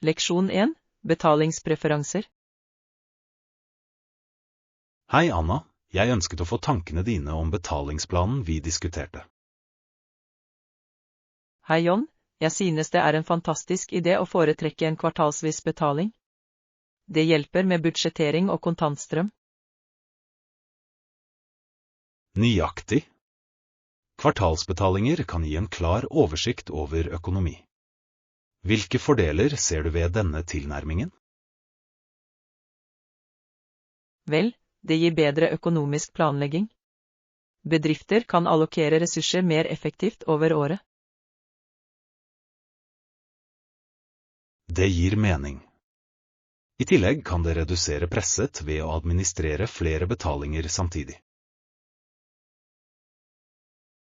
Leksjon 1. Betalingspreferanser. Hei Anna, jeg ønsket å få tankene dine om betalingsplanen vi diskuterte. Hei John, jeg synes det er en fantastisk idé å foretrekke en kvartalsvis betaling. Det hjelper med budsjettering og kontantstrøm. Nøyaktig. Kvartalsbetalinger kan gi en klar oversikt over økonomi. Hvilke fordeler ser du ved denne tilnærmingen? Vel, det gir bedre økonomisk planlegging. Bedrifter kan allokere ressurser mer effektivt over året. Det gir mening. I tillegg kan det redusere presset ved å administrere flere betalinger samtidig.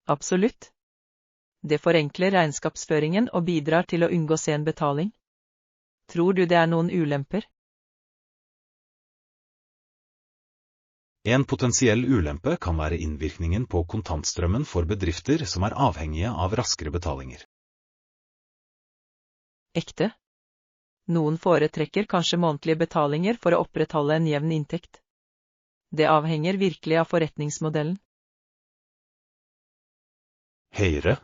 Absolutt. Det forenkler regnskapsføringen og bidrar til å unngå sen betaling. Tror du det er noen ulemper? En potensiell ulempe kan være innvirkningen på kontantstrømmen for bedrifter som er avhengige av raskere betalinger. Ekte. Noen foretrekker kanskje månedlige betalinger for å opprettholde en jevn inntekt. Det avhenger virkelig av forretningsmodellen. Høyre.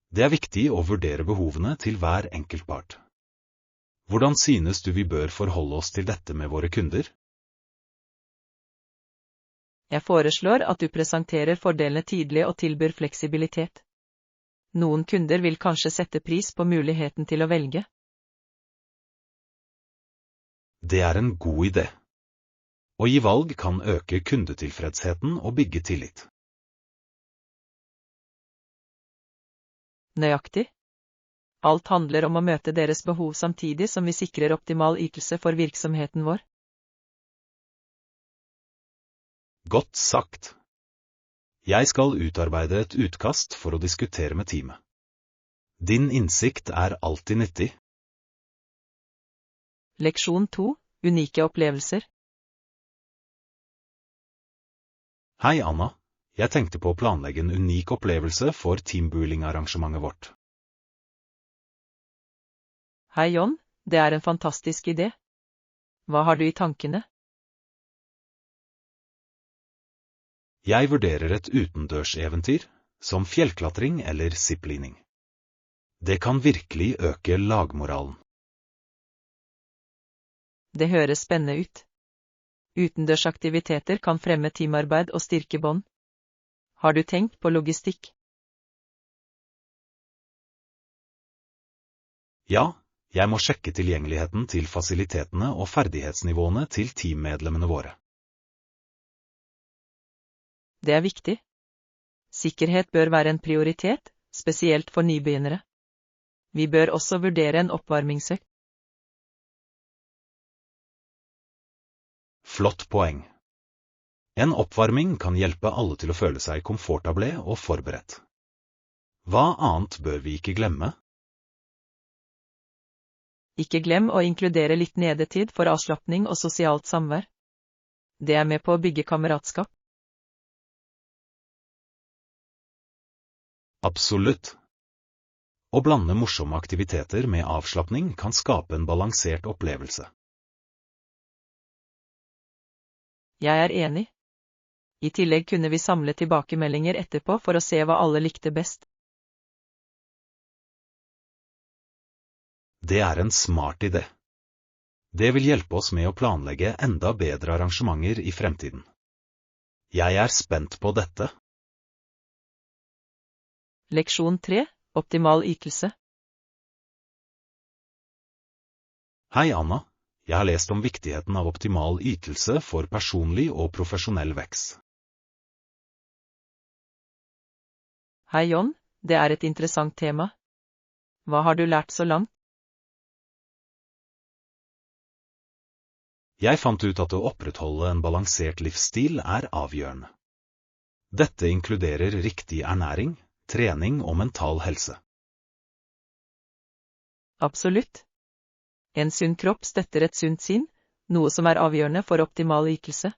Det er viktig å vurdere behovene til hver enkelt part. Hvordan synes du vi bør forholde oss til dette med våre kunder? Jeg foreslår at du presenterer fordelene tydelig og tilbyr fleksibilitet. Noen kunder vil kanskje sette pris på muligheten til å velge. Det er en god idé. Å gi valg kan øke kundetilfredsheten og bygge tillit. Nøyaktig. Alt handler om å møte deres behov samtidig som vi sikrer optimal ytelse for virksomheten vår. Godt sagt. Jeg skal utarbeide et utkast for å diskutere med teamet. Din innsikt er alltid nyttig. Leksjon 2. Unike opplevelser. Hei Anna, jeg tenkte på å planlegge en unik opplevelse for teambuilding-arrangementet vårt. Hei John, det er en fantastisk idé. Hva har du i tankene? Jeg vurderer et utendørseventyr, som fjellklatring eller ziplining. Det kan virkelig øke lagmoralen. Det høres spennende ut. Utendørsaktiviteter kan fremme teamarbeid og styrke bånd. Har du tenkt på logistikk? Ja, jeg må sjekke tilgjengeligheten til fasilitetene og ferdighetsnivåene til teammedlemmene våre. Det er viktig. Sikkerhet bør være en prioritet, spesielt for nybegynnere. Vi bør også vurdere en oppvarmingsøkt. Flott poeng. En oppvarming kan hjelpe alle til å føle seg komfortable og forberedt. Hva annet bør vi ikke glemme? Ikke glem å inkludere litt nedetid for avslapning og sosialt samvær. Det er med på å bygge kameratskap. Absolutt. Å blande morsomme aktiviteter med avslapning kan skape en balansert opplevelse. Jeg er enig. I tillegg kunne vi samle tilbakemeldinger etterpå for å se hva alle likte best. Det er en smart idé. Det vil hjelpe oss med å planlegge enda bedre arrangementer i fremtiden. Jeg er spent på dette. Leksjon 3. Optimal ytelse. Hei Anna, jeg har lest om viktigheten av optimal ytelse for personlig og profesjonell vekst. Hei John, det er et interessant tema. Hva har du lært så langt? Jeg fant ut at å opprettholde en balansert livsstil er avgjørende. Dette inkluderer riktig ernæring, trening og mental helse. Absolutt. En sunn kropp støtter et sunt sinn, noe som er avgjørende for optimal ytelse.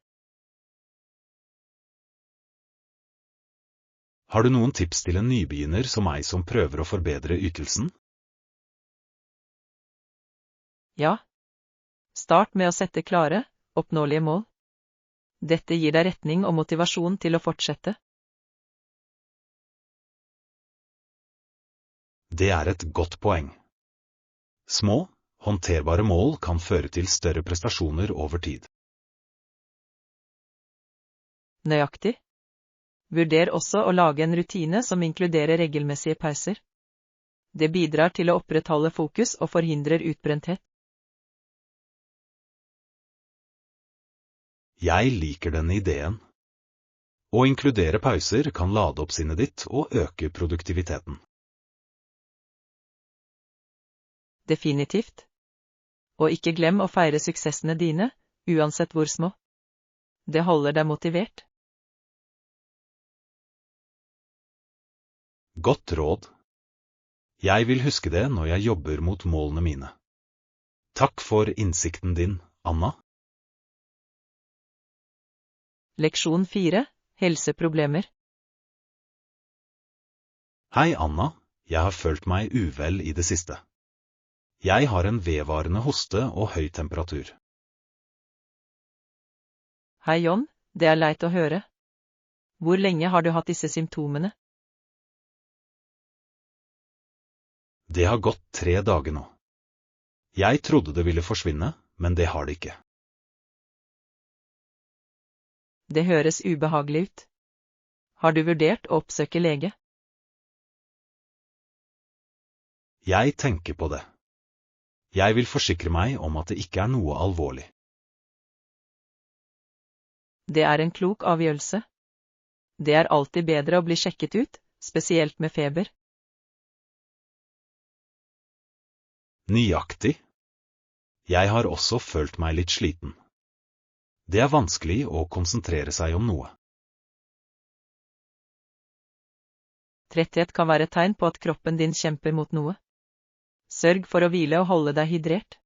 Har du noen tips til en nybegynner som meg som prøver å forbedre ytelsen? Ja. Start med å sette klare, oppnåelige mål. Dette gir deg retning og motivasjon til å fortsette. Det er et godt poeng. Små, håndterbare mål kan føre til større prestasjoner over tid. Nøyaktig. Vurder også å lage en rutine som inkluderer regelmessige pauser. Det bidrar til å opprettholde fokus og forhindrer utbrenthet. Jeg liker denne ideen. Å inkludere pauser kan lade opp sinnet ditt og øke produktiviteten. Definitivt. Og ikke glem å feire suksessene dine, uansett hvor små. Det holder deg motivert. Godt råd. Jeg vil huske det når jeg jobber mot målene mine. Takk for innsikten din, Anna. Leksjon 4. Helseproblemer. Hei, Anna. Jeg har følt meg uvel i det siste. Jeg har en vedvarende hoste og høy temperatur. Hei, John. Det er leit å høre. Hvor lenge har du hatt disse symptomene? Det har gått 3 dager nå. Jeg trodde det ville forsvinne, men det har det ikke. Det høres ubehagelig ut. Har du vurdert å oppsøke lege? Jeg tenker på det. Jeg vil forsikre meg om at det ikke er noe alvorlig. Det er en klok avgjørelse. Det er alltid bedre å bli sjekket ut, spesielt med feber. Nøyaktig. Jeg har også følt meg litt sliten. Det er vanskelig å konsentrere seg om noe. Tretthet kan være et tegn på at kroppen din kjemper mot noe. Sørg for å hvile og holde deg hydrert.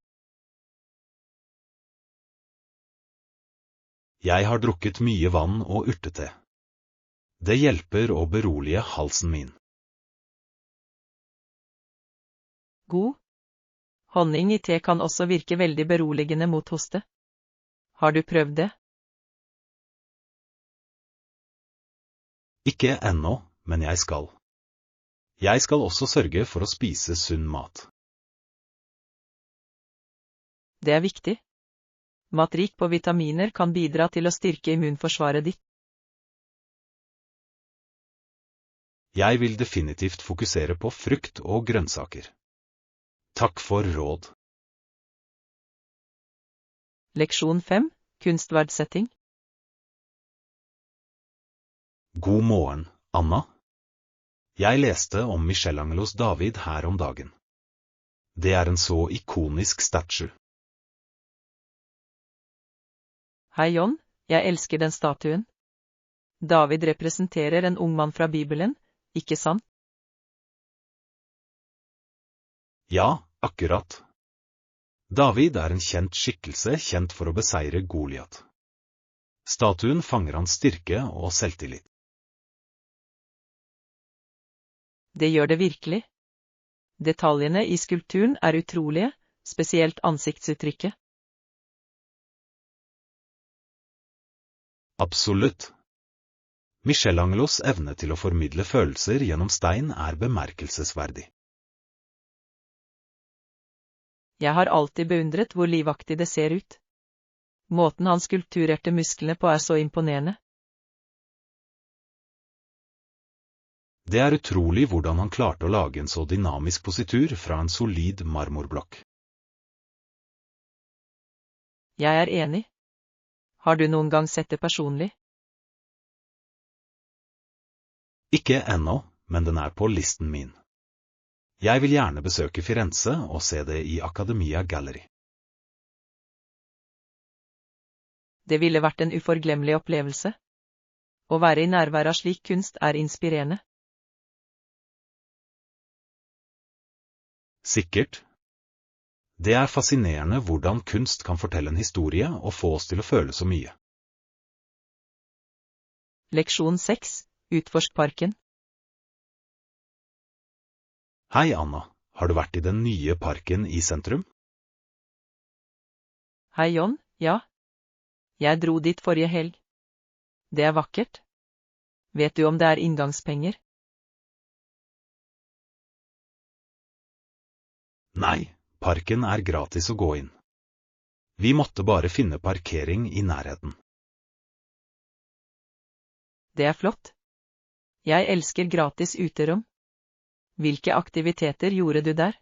Jeg har drukket mye vann og urtete. Det hjelper å berolige halsen min. God. Honning i te kan også virke veldig beroligende mot hoste. Har du prøvd det? Ikke ennå, men jeg skal. Jeg skal også sørge for å spise sunn mat. Det er viktig. Mat rik på vitaminer kan bidra til å styrke immunforsvaret ditt. Jeg vil definitivt fokusere på frukt og grønnsaker. Takk for råd. Leksjon 5. Kunstverdsetting. God morgen, Anna. Jeg leste om Michelangelos David her om dagen. Det er en så ikonisk statue. Hei, John. Jeg elsker den statuen. David representerer en ung mann fra Bibelen, ikke sant? Ja, akkurat. David er en kjent skikkelse kjent for å beseire Goliat. Statuen fanger hans styrke og selvtillit. Det gjør det virkelig. Detaljene i skulpturen er utrolige, spesielt ansiktsuttrykket. Absolutt. Michelangelos evne til å formidle følelser gjennom stein er bemerkelsesverdig. Jeg har alltid beundret hvor livaktig det ser ut. Måten han skulpturerte musklene på er så imponerende. Det er utrolig hvordan han klarte å lage en så dynamisk positur fra en solid marmorblokk. Jeg er enig. Har du noen gang sett det personlig? Ikke ennå, men den er på listen min. Jeg vil gjerne besøke Firenze og se det i Accademia Gallery. Det ville vært en uforglemmelig opplevelse. Å være i nærvær av slik kunst er inspirerende. Sikkert. Det er fascinerende hvordan kunst kan fortelle en historie og få oss til å føle så mye. Leksjon 6. Utforsk parken. Hei, Anna. Har du vært i den nye parken i sentrum? Hei John, ja. Jeg dro dit forrige helg. Det er vakkert. Vet du om det er inngangspenger? Nei, parken er gratis å gå inn. Vi måtte bare finne parkering i nærheten. Det er flott. Jeg elsker gratis uterom. Hvilke aktiviteter gjorde du der?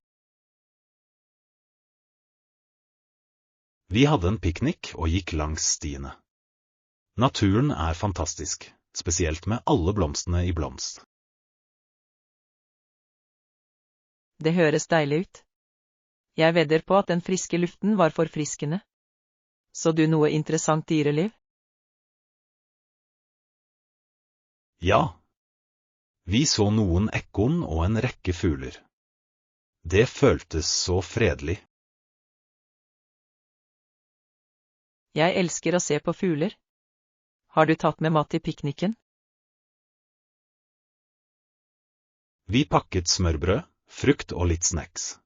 Vi hadde en piknik og gikk langs stiene. Naturen er fantastisk, spesielt med alle blomstene i blomst. Det høres deilig ut. Jeg vedder på at den friske luften var forfriskende. Så du noe interessant dyreliv? Ja. Vi så noen ekorn og en rekke fugler. Det føltes så fredelig. Jeg elsker å se på fugler. Har du tatt med mat til pikniken? Vi pakket smørbrød, frukt og litt snacks.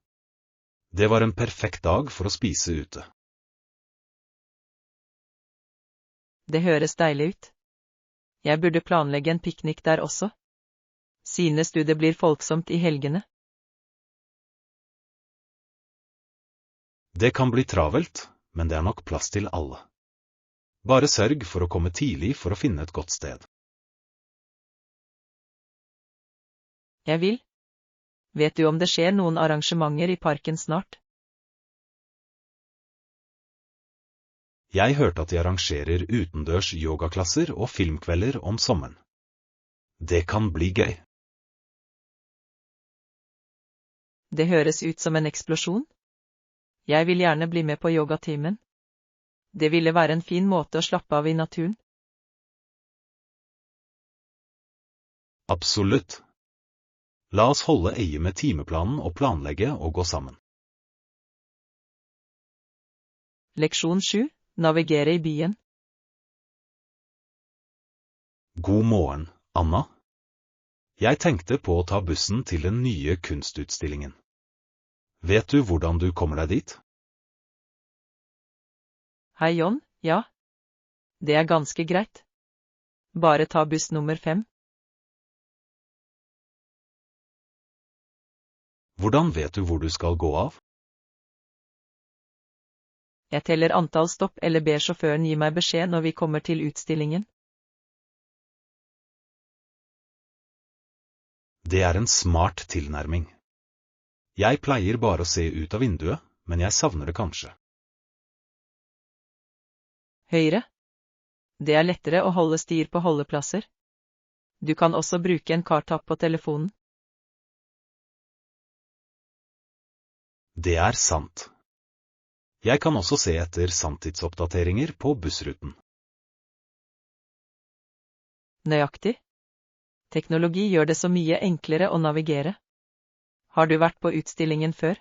Det var en perfekt dag for å spise ute. Det høres deilig ut. Jeg burde planlegge en piknik der også. Synes du det blir folksomt i helgene? Det kan bli travelt, men det er nok plass til alle. Bare sørg for å komme tidlig for å finne et godt sted. Jeg vil. Vet du om det skjer noen arrangementer i parken snart? Jeg hørte at de arrangerer utendørs yogaklasser og filmkvelder om sommeren. Det kan bli gøy. Det høres ut som en eksplosjon. Jeg vil gjerne bli med på yogatimen. Det ville være en fin måte å slappe av i naturen. Absolutt. La oss holde øye med timeplanen og planlegge og gå sammen. Leksjon 7. Navigere i byen. God morgen, Anna. Jeg tenkte på å ta bussen til den nye kunstutstillingen. Vet du hvordan du kommer deg dit? Hei John, ja. Det er ganske greit. Bare ta buss nummer 5. Hvordan vet du hvor du skal gå av? Jeg teller antall stopp eller ber sjåføren gi meg beskjed når vi kommer til utstillingen. Det er en smart tilnærming. Jeg pleier bare å se ut av vinduet, men jeg savner det kanskje. Høyre. Det er lettere å holde styr på holdeplasser. Du kan også bruke en kartapp på telefonen. Det er sant. Jeg kan også se etter sanntidsoppdateringer på bussruten. Nøyaktig. Teknologi gjør det så mye enklere å navigere. Har du vært på utstillingen før?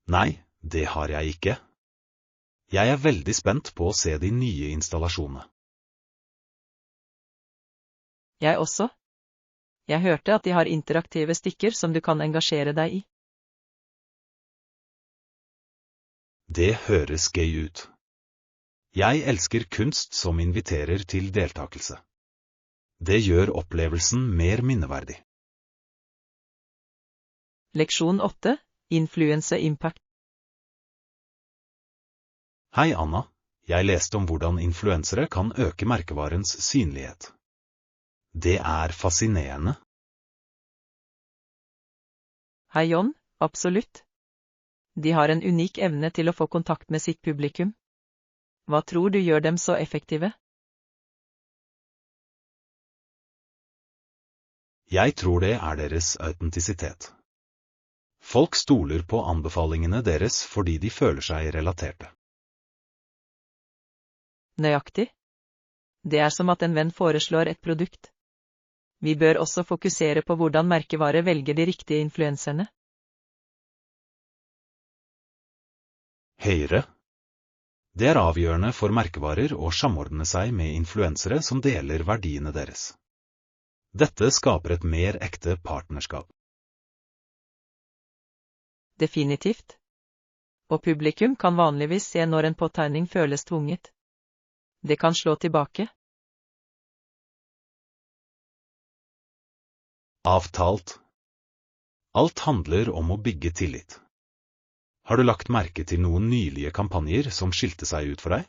Nei, det har jeg ikke. Jeg er veldig spent på å se de nye installasjonene. Jeg også. Jeg hørte at de har interaktive stikker som du kan engasjere deg i. Det høres gøy ut. Jeg elsker kunst som inviterer til deltakelse. Det gjør opplevelsen mer minneverdig. Leksjon 8. Influence Impact. Hei Anna, jeg leste om hvordan influensere kan øke merkevarens synlighet. Det er fascinerende. Hei John, absolutt. De har en unik evne til å få kontakt med sitt publikum. Hva tror du gjør dem så effektive? Jeg tror det er deres autentisitet. Folk stoler på anbefalingene deres fordi de føler seg relaterte. Nøyaktig. Det er som at en venn foreslår et produkt. Vi bør også fokusere på hvordan merkevare velger de riktige influenserne. Høyre. Det er avgjørende for merkevarer å samordne seg med influensere som deler verdiene deres. Dette skaper et mer ekte partnerskap. Definitivt. Og publikum kan vanligvis se når en påtegning føles tvunget. Det kan slå tilbake. Avtalt. Alt handler om å bygge tillit. Har du lagt merke til noen nylige kampanjer som skilte seg ut for deg?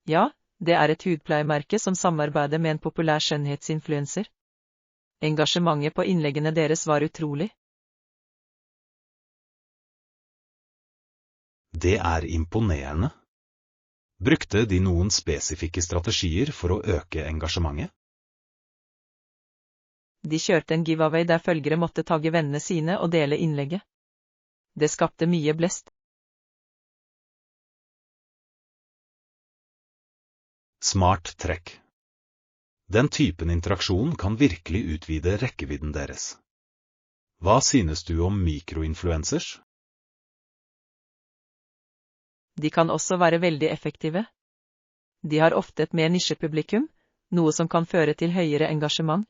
Ja, det er et hudpleiemerke som samarbeider med en populær skjønnhetsinfluencer. Engasjementet på innleggene deres var utrolig. Det er imponerende. Brukte de noen spesifikke strategier for å øke engasjementet? De kjørte en giveaway der følgere måtte tagge vennene sine og dele innlegget. Det skapte mye blest. Smart trekk. Den typen interaksjon kan virkelig utvide rekkevidden deres. Hva synes du om mikroinfluencers? De kan også være veldig effektive. De har ofte et mer nisjepublikum, noe som kan føre til høyere engasjement.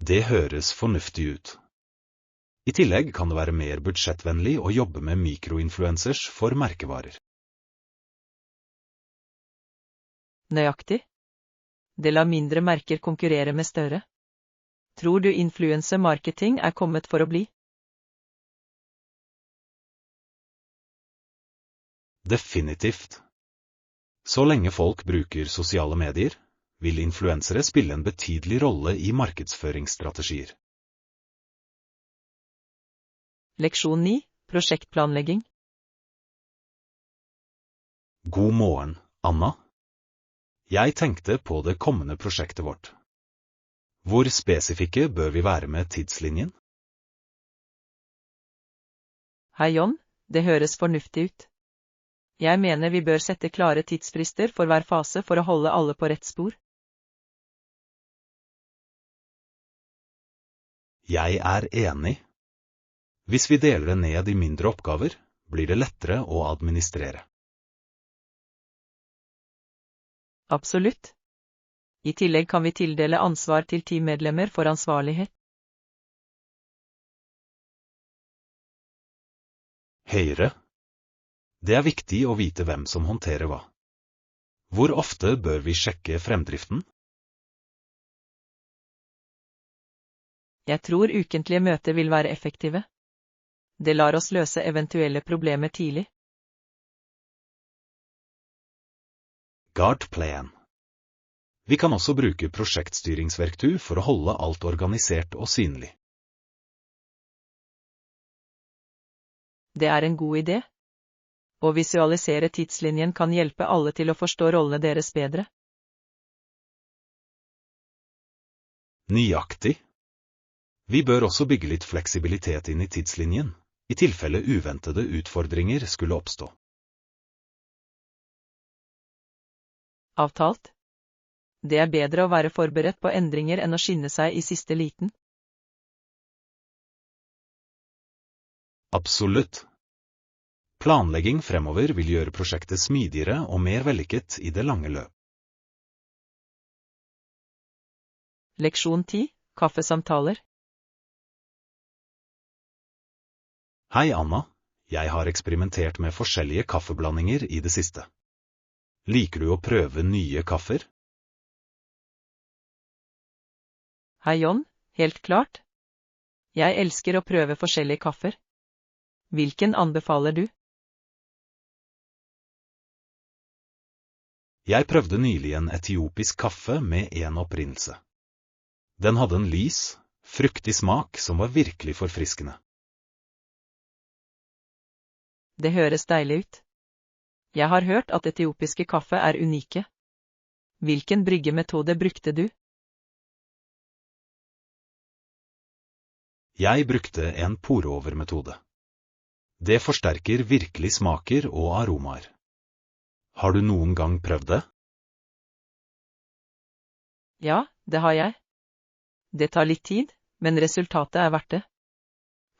Det høres fornuftig ut. I tillegg kan det være mer budsjettvennlig å jobbe med mikroinfluencers for merkevarer. Nøyaktig. Det lar mindre merker konkurrere med større. Tror du influencer-marketing er kommet for å bli? Definitivt. Så lenge folk bruker sosiale medier, vil influensere spille en betydelig rolle i markedsføringsstrategier. Leksjon 9. Prosjektplanlegging. God morgen, Anna. Jeg tenkte på det kommende prosjektet vårt. Hvor spesifikke bør vi være med tidslinjen? Hei John, det høres fornuftig ut. Jeg mener vi bør sette klare tidsfrister for hver fase for å holde alle på rett spor. Jeg er enig. Hvis vi deler det ned i mindre oppgaver, blir det lettere å administrere. Absolutt. I tillegg kan vi tildele ansvar til teammedlemmer for ansvarlighet. Høyre. Det er viktig å vite hvem som håndterer hva. Hvor ofte bør vi sjekke fremdriften? Jeg tror ukentlige møter vil være effektive. Det lar oss løse eventuelle problemer tidlig. Guard plan. Vi kan også bruke prosjektstyringsverktøy for å holde alt organisert og synlig. Det er en god idé. Å visualisere tidslinjen kan hjelpe alle til å forstå rollene deres bedre. Nøyaktig. Vi bør også bygge litt fleksibilitet inn i tidslinjen, i tilfelle uventede utfordringer skulle oppstå. Avtalt. Det er bedre å være forberedt på endringer enn å skinne seg i siste liten. Absolutt. Planlegging fremover vil gjøre prosjektet smidigere og mer vellykket i det lange løp. Leksjon 10. Kaffesamtaler. Hei Anna, jeg har eksperimentert med forskjellige kaffeblandinger i det siste. Liker du å prøve nye kaffer? Hei John, helt klart. Jeg elsker å prøve forskjellige kaffer. Hvilken anbefaler du? Jeg prøvde nylig en etiopisk kaffe med en opprinnelse. Den hadde en lys, fruktig smak som var virkelig forfriskende. Det høres deilig ut. Jeg har hørt at etiopiske kaffe er unike. Hvilken bryggemetode brukte du? Jeg brukte en pour-over-metode. Det forsterker virkelig smaker og aromaer. Har du noen gang prøvd det? Ja, det har jeg. Det tar litt tid, men resultatet er verdt det.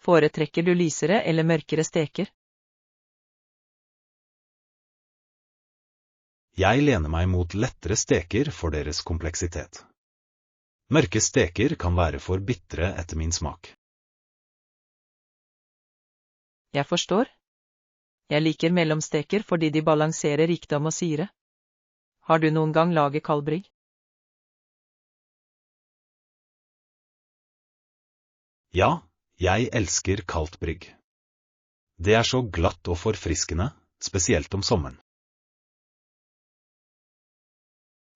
Foretrekker du lysere eller mørkere steker? Jeg lener meg mot lettere steker for deres kompleksitet. Mørke steker kan være for bitre etter min smak. Jeg forstår. Jeg liker mellomsteker fordi de balanserer rikdom og syre. Har du noen gang laget kaldbrygg? Ja, jeg elsker kaldt brygg. Det er så glatt og forfriskende, spesielt om sommeren.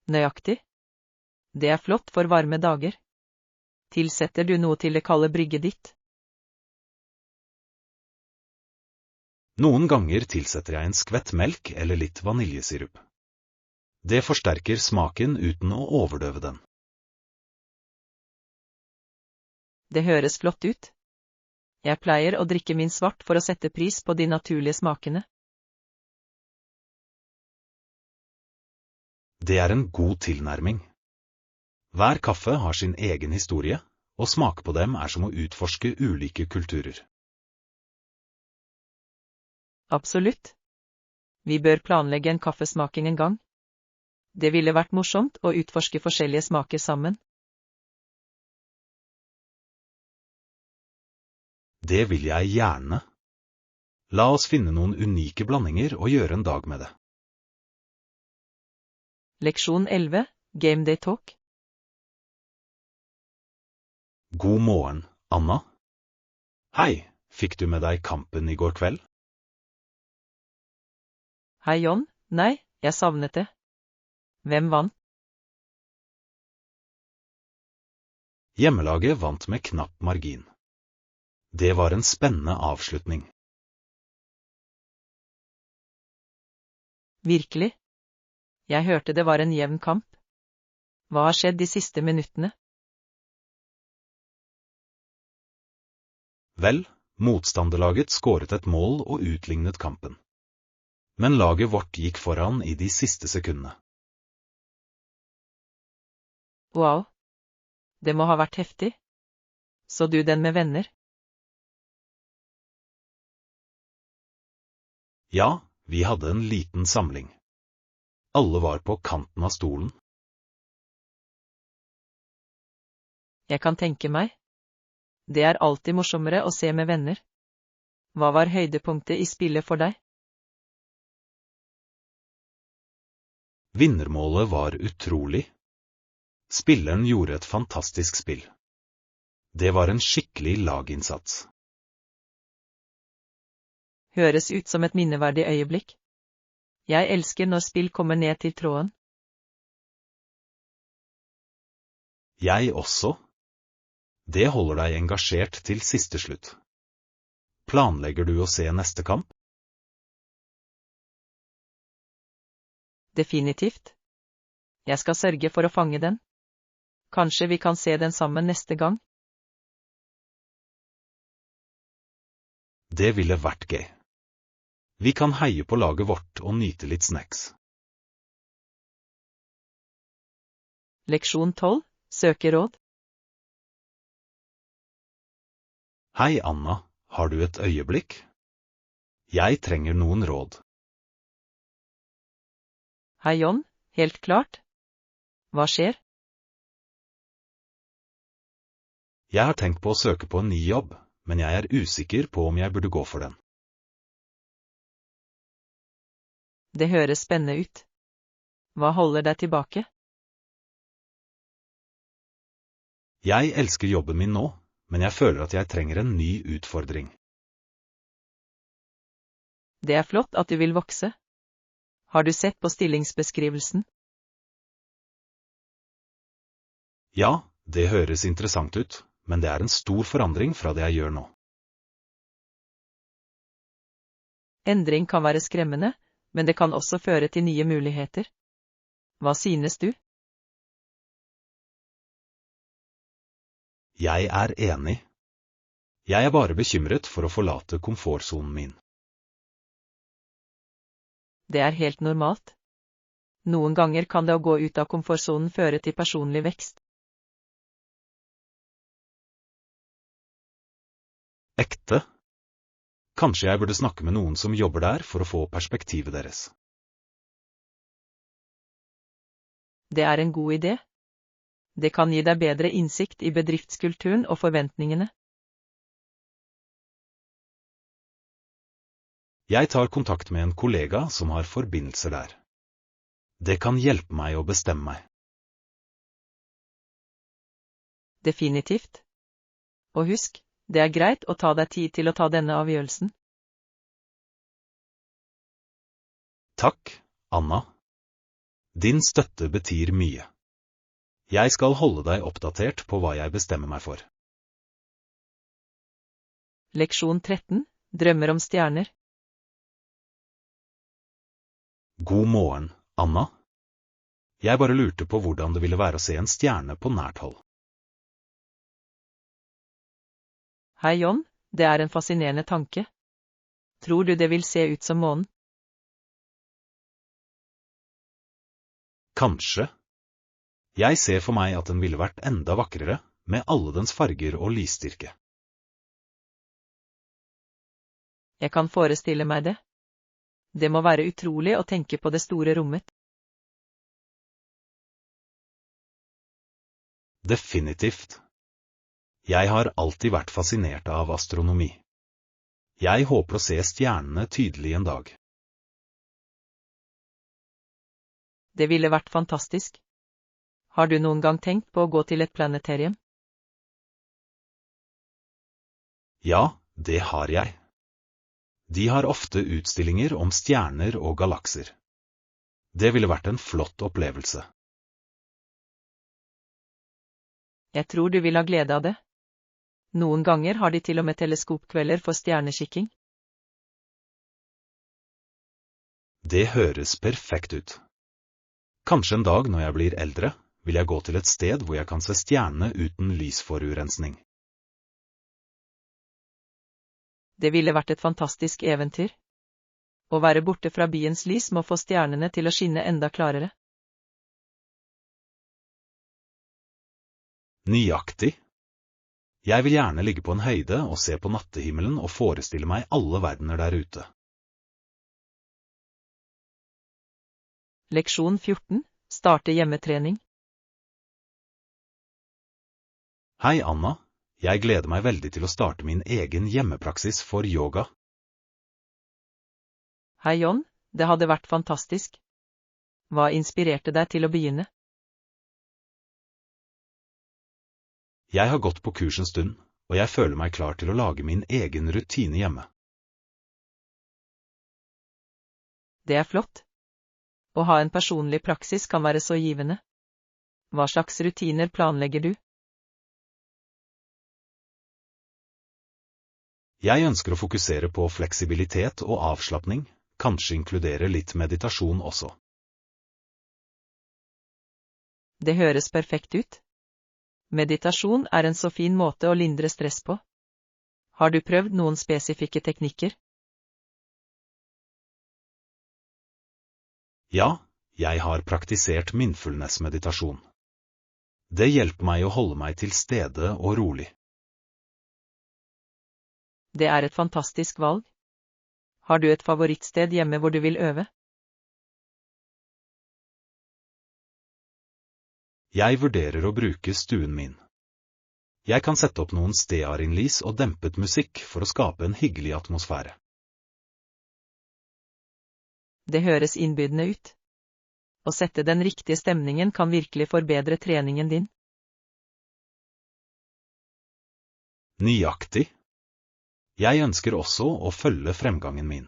Nøyaktig. Det er flott for varme dager. Tilsetter du noe til det kalde brygget ditt? Noen ganger tilsetter jeg en skvett melk eller litt vaniljesirup. Det forsterker smaken uten å overdøve den. Det høres flott ut. Jeg pleier å drikke min svart for å sette pris på de naturlige smakene. Det er en god tilnærming. Hver kaffe har sin egen historie, og smake på dem er som å utforske ulike kulturer. Absolutt. Vi bør planlegge en kaffesmaking en gang. Det ville vært morsomt å utforske forskjellige smaker sammen. Det vil jeg gjerne. La oss finne noen unike blandinger og gjøre en dag med det. Leksjon 11, Game Day Talk. God morgen, Anna. Hei, fikk du med deg kampen i går kveld? Hei John, nei, jeg savnet det. Hvem vant? Hjemmelaget vant med knapp margin. Det var en spennende avslutning. Virkelig? Jeg hørte det var en jevn kamp. Hva har skjedd de siste minuttene? Vel, motstanderlaget skåret et mål og utlignet kampen. Men laget vårt gikk foran i de siste sekundene. Wow. Det må ha vært heftig. Så du den med venner? Ja, vi hadde en liten samling. Alle var på kanten av stolen. Jeg kan tenke meg. Det er alltid morsommere å se med venner. Hva var høydepunktet i spillet for deg? Vinnermålet var utrolig. Spilleren gjorde et fantastisk spill. Det var en skikkelig laginnsats. Høres ut som et minneverdig øyeblikk. Jeg elsker når spill kommer ned til tråden. Jeg også. Det holder deg engasjert til siste slutt. Planlegger du å se neste kamp? Definitivt. Jeg skal sørge for å fange den. Kanskje vi kan se den sammen neste gang? Det ville vært gøy. Vi kan heie på laget vårt og nyte litt snacks. Leksjon 12, søke råd. Hei Anna, har du et øyeblikk? Jeg trenger noen råd. Hei John, helt klart. Hva skjer? Jeg har tenkt på å søke på en ny jobb, men jeg er usikker på om jeg burde gå for den. Det høres spennende ut. Hva holder deg tilbake? Jeg elsker jobben min nå, men jeg føler at jeg trenger en ny utfordring. Det er flott at du vil vokse. Har du sett på stillingsbeskrivelsen? Ja, det høres interessant ut, men det er en stor forandring fra det jeg gjør nå. Endring kan være skremmende, men det kan også føre til nye muligheter. Hva synes du? Jeg er enig. Jeg er bare bekymret for å forlate komfortsonen min. Det er helt normalt. Noen ganger kan det å gå ut av komfortsonen føre til personlig vekst. Ekte? Kanskje jeg burde snakke med noen som jobber der for å få perspektivet deres. Det er en god idé. Det kan gi deg bedre innsikt i bedriftskulturen og forventningene. Jeg tar kontakt med en kollega som har forbindelser der. Det kan hjelpe meg å bestemme meg. Definitivt. Og husk, det er greit å ta deg tid til å ta denne avgjørelsen. Takk, Anna. Din støtte betyr mye. Jeg skal holde deg oppdatert på hva jeg bestemmer meg for. Leksjon 13. Drømmer om stjerner. God morgen, Anna. Jeg bare lurte på hvordan det ville være å se en stjerne på nært hold. Hei John, det er en fascinerende tanke. Tror du det vil se ut som månen? Kanskje. Jeg ser for meg at den ville vært enda vakrere, med alle dens farger og lysstyrke. Jeg kan forestille meg det. Det må være utrolig å tenke på det store rommet. Definitivt. Jeg har alltid vært fascinert av astronomi. Jeg håper å se stjernene tydelig en dag. Det ville vært fantastisk. Har du noen gang tenkt på å gå til et planetarium? Ja, det har jeg. De har ofte utstillinger om stjerner og galakser. Det ville vært en flott opplevelse. Jeg tror du vil ha glede av det. Noen ganger har de til og med teleskopkvelder for stjernekikking. Det høres perfekt ut. Kanskje en dag når jeg blir eldre, vil jeg gå til et sted hvor jeg kan se stjernene uten lysforurensning. Det ville vært et fantastisk eventyr. Å være borte fra byens lys må få stjernene til å skinne enda klarere. Nøyaktig. Jeg vil gjerne ligge på en høyde og se på nattehimmelen og forestille meg alle verdener der ute. Leksjon 14. Starte hjemmetrening. Hei Anna, jeg gleder meg veldig til å starte min egen hjemmepraksis for yoga. Hei John, det hadde vært fantastisk. Hva inspirerte deg til å begynne? Jeg har gått på kurs en stund, og jeg føler meg klar til å lage min egen rutine hjemme. Det er flott. Å ha en personlig praksis kan være så givende. Hva slags rutiner planlegger du? Jeg ønsker å fokusere på fleksibilitet og avslapping, kanskje inkludere litt meditasjon også. Det høres perfekt ut. Meditasjon er en så fin måte å lindre stress på. Har du prøvd noen spesifikke teknikker? Ja, jeg har praktisert mindfulness-meditasjon. Det hjelper meg å holde meg til stede og rolig. Det er et fantastisk valg. Har du et favorittsted hjemme hvor du vil øve? Jeg vurderer å bruke stuen min. Jeg kan sette opp noen stearinlys og dempet musikk for å skape en hyggelig atmosfære. Det høres innbydende ut. Å sette den riktige stemningen kan virkelig forbedre treningen din. Nøyaktig. Jeg ønsker også å følge fremgangen min.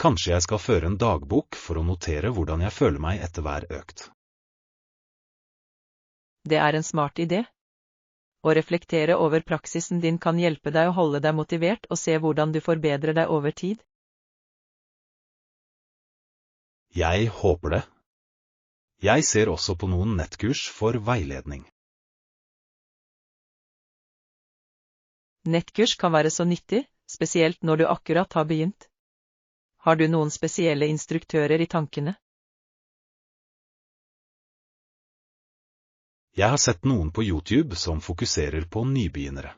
Kanskje jeg skal føre en dagbok for å notere hvordan jeg føler meg etter hver økt. Det er en smart idé. Å reflektere over praksisen din kan hjelpe deg å holde deg motivert og se hvordan du forbedrer deg over tid. Jeg håper det. Jeg ser også på noen nettkurs for veiledning. Nettkurs kan være så nyttig, spesielt når du akkurat har begynt. Har du noen spesielle instruktører i tankene? Jeg har sett noen på YouTube som fokuserer på nybegynnere.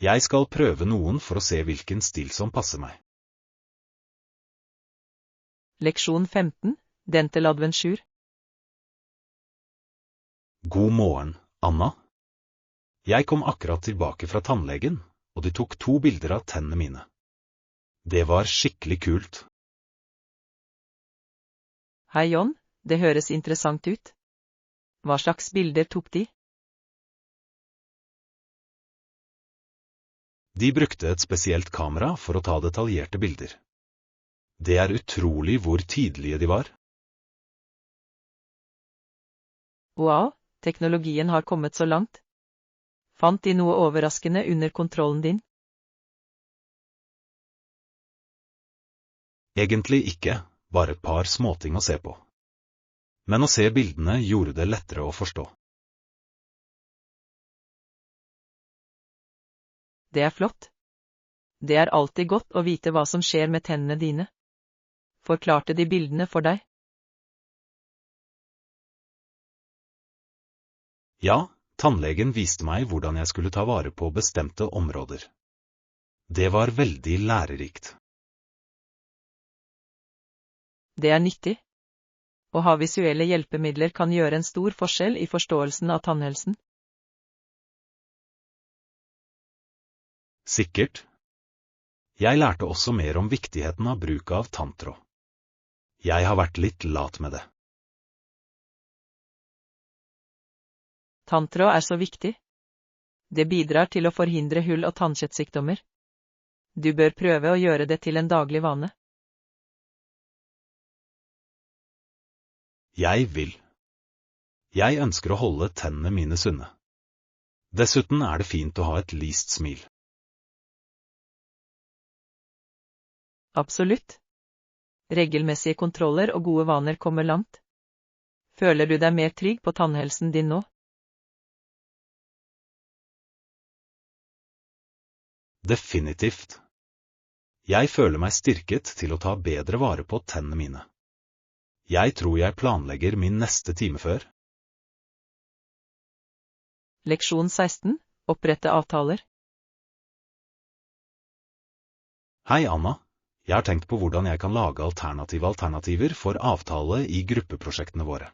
Jeg skal prøve noen for å se hvilken stil som passer meg. Leksjon 15. Dental Adventure. God morgen, Anna. Jeg kom akkurat tilbake fra tannlegen, og de tok 2 bilder av tennene mine. Det var skikkelig kult. Hei John, det høres interessant ut. Hva slags bilder tok de? De brukte et spesielt kamera for å ta detaljerte bilder. Det er utrolig hvor tydelige de var. Wow, teknologien har kommet så langt. Fant de noe overraskende under kontrollen din? Egentlig ikke, bare et par småting å se på. Men å se bildene gjorde det lettere å forstå. Det er flott. Det er alltid godt å vite hva som skjer med tennene dine. Forklarte de bildene for deg? Ja, tannlegen viste meg hvordan jeg skulle ta vare på bestemte områder. Det var veldig lærerikt. Det er nyttig. Å ha visuelle hjelpemidler kan gjøre en stor forskjell i forståelsen av tannhelsen. Sikkert. Jeg lærte også mer om viktigheten av bruk av tanntråd. Jeg har vært litt lat med det. Tanntråd er så viktig. Det bidrar til å forhindre hull- og tannkjøttsykdommer. Du bør prøve å gjøre det til en daglig vane. Jeg vil. Jeg ønsker å holde tennene mine sunne. Dessuten er det fint å ha et lyst smil. Absolutt. Regelmessige kontroller og gode vaner kommer langt. Føler du deg mer trygg på tannhelsen din nå? Definitivt. Jeg føler meg styrket til å ta bedre vare på tennene mine. Jeg tror jeg planlegger min neste time før. Leksjon 16. Opprette avtaler. Hei Anna, jeg har tenkt på hvordan jeg kan lage alternativer for avtale i gruppeprosjektene våre.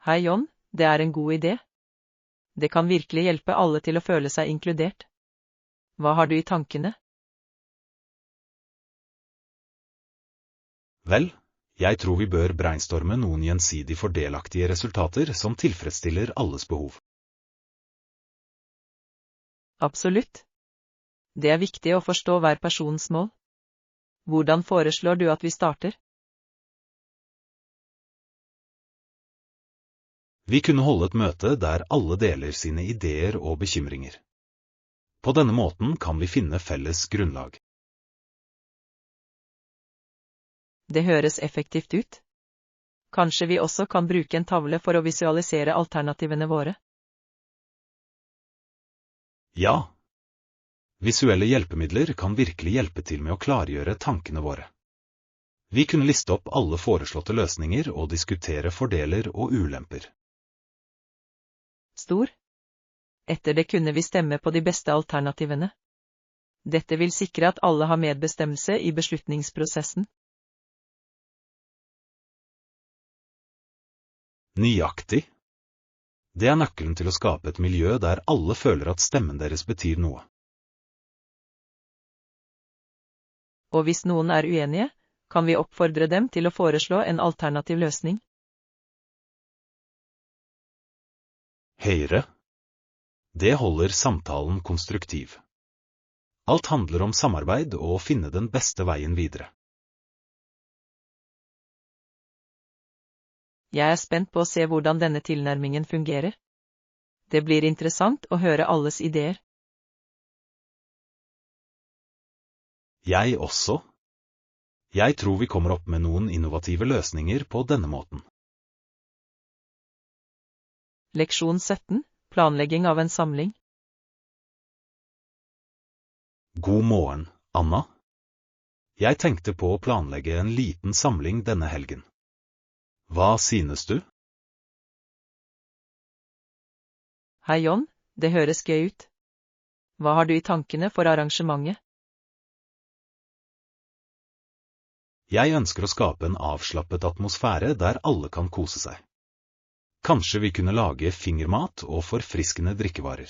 Hei John, det er en god idé. Det kan virkelig hjelpe alle til å føle seg inkludert. Hva har du i tankene? Vel, jeg tror vi bør brainstorme noen gjensidig fordelaktige resultater som tilfredsstiller alles behov. Absolutt. Det er viktig å forstå hver persons mål. Hvordan foreslår du at vi starter? Vi kunne holde et møte der alle deler sine ideer og bekymringer. På denne måten kan vi finne felles grunnlag. Det høres effektivt ut. Kanskje vi også kan bruke en tavle for å visualisere alternativene våre? Ja. Visuelle hjelpemidler kan virkelig hjelpe til med å klargjøre tankene våre. Vi kunne liste opp alle foreslåtte løsninger og diskutere fordeler og ulemper. Stor. Etter det kunne vi stemme på de beste alternativene. Dette vil sikre at alle har medbestemmelse i beslutningsprosessen. Nøyaktig. Det er nøkkelen til å skape et miljø der alle føler at stemmen deres betyr noe. Og hvis noen er uenige, kan vi oppfordre dem til å foreslå en alternativ løsning. Høyre. Det holder samtalen konstruktiv. Alt handler om samarbeid og å finne den beste veien videre. Jeg er spent på å se hvordan denne tilnærmingen fungerer. Det blir interessant å høre alles ideer. Jeg også. Jeg tror vi kommer opp med noen innovative løsninger på denne måten. Leksjon 17. Planlegging av en samling. God morgen, Anna. Jeg tenkte på å planlegge en liten samling denne helgen. Hva synes du? Hei John, det høres gøy ut. Hva har du i tankene for arrangementet? Jeg ønsker å skape en avslappet atmosfære der alle kan kose seg. Kanskje vi kunne lage fingermat og forfriskende drikkevarer.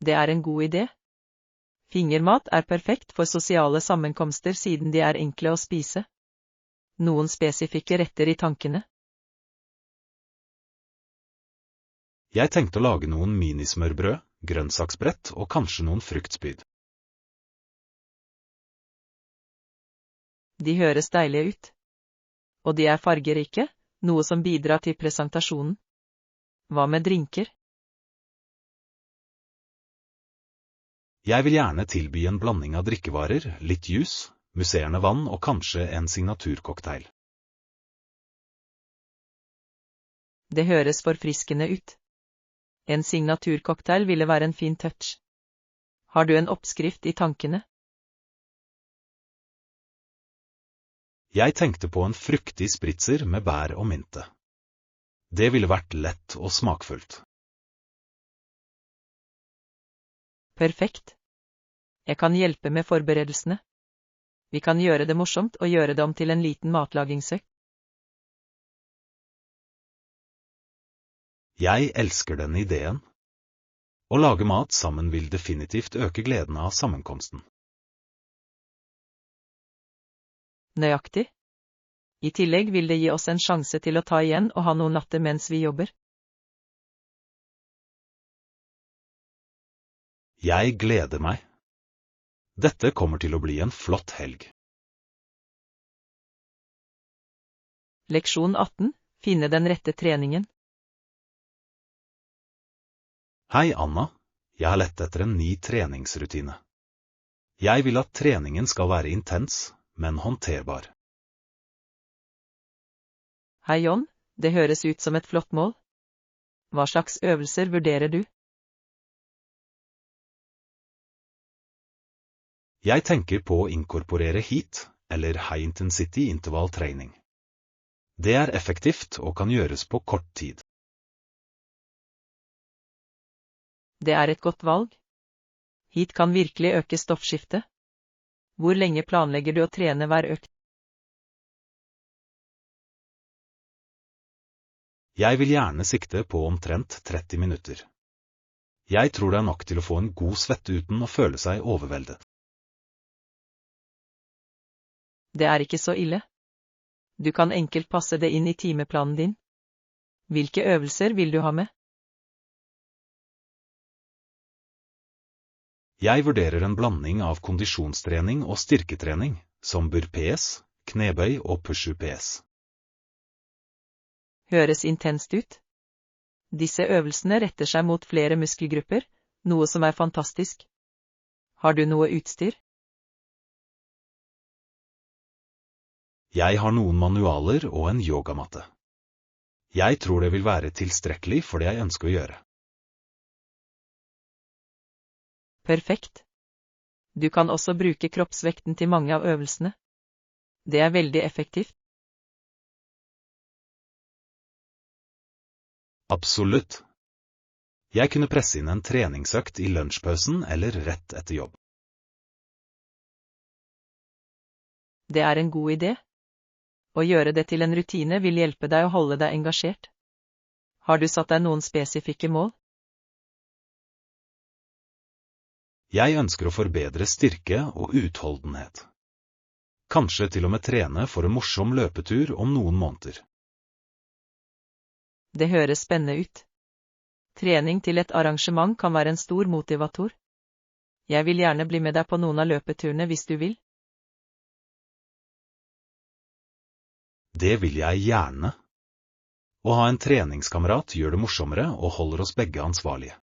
Det er en god idé. Fingermat er perfekt for sosiale sammenkomster siden de er enkle å spise. Noen spesifikke retter i tankene? Jeg tenkte å lage noen minismørbrød, grønnsaksbrett og kanskje noen fruktspyd. De høres deilige ut. Og de er fargerike, noe som bidrar til presentasjonen. Hva med drinker? Jeg vil gjerne tilby en blanding av drikkevarer, litt juice, musserende vann og kanskje en signaturcocktail. Det høres forfriskende ut. En signaturcocktail ville være en fin touch. Har du en oppskrift i tankene? Jeg tenkte på en fruktig spritzer med bær og mynte. Det ville vært lett og smakfullt. Perfekt. Jeg kan hjelpe med forberedelsene. Vi kan gjøre det morsomt og gjøre det om til en liten matlagingsøkt. Jeg elsker den ideen. Å lage mat sammen vil definitivt øke gleden av sammenkomsten. Nøyaktig. I tillegg vil det gi oss en sjanse til å ta igjen og ha noen natter mens vi jobber. Jeg gleder meg. Dette kommer til å bli en flott helg. Leksjon 18. Finne den rette treningen. Hei Anna, jeg har lett etter en ny treningsrutine. Jeg vil at treningen skal være intens, men håndterbar. Hei John, det høres ut som et flott mål. Hva slags øvelser vurderer du? Jeg tenker på å inkorporere HIIT, eller High Intensity Interval Training. Det er effektivt og kan gjøres på kort tid. Det er et godt valg. HIIT kan virkelig øke stoffskiftet. Hvor lenge planlegger du å trene hver økt? Jeg vil gjerne sikte på omtrent 30 minutter. Jeg tror det er nok til å få en god svette uten å føle seg overveldet. Det er ikke så ille. Du kan enkelt passe det inn i timeplanen din. Hvilke øvelser vil du ha med? Jeg vurderer en blanding av kondisjonstrening og styrketrening, som burpees, knebøy og push-ups. Høres intenst ut. Disse øvelsene retter seg mot flere muskelgrupper, noe som er fantastisk. Har du noe utstyr? Jeg har noen manualer og en yogamatte. Jeg tror det vil være tilstrekkelig for det jeg ønsker å gjøre. Perfekt. Du kan også bruke kroppsvekten til mange av øvelsene. Det er veldig effektivt. Absolutt. Jeg kunne presse inn en treningsøkt i lunsjpausen eller rett etter jobb. Det er en god idé. Å gjøre det til en rutine vil hjelpe deg å holde deg engasjert. Har du satt deg noen spesifikke mål? Jeg ønsker å forbedre styrke og utholdenhet. Kanskje til og med trene for en morsom løpetur om noen måneder. Det høres spennende ut. Trening til et arrangement kan være en stor motivator. Jeg vil gjerne bli med deg på noen av løpeturene hvis du vil. Det vil jeg gjerne. Å ha en treningskamerat gjør det morsommere og holder oss begge ansvarlige.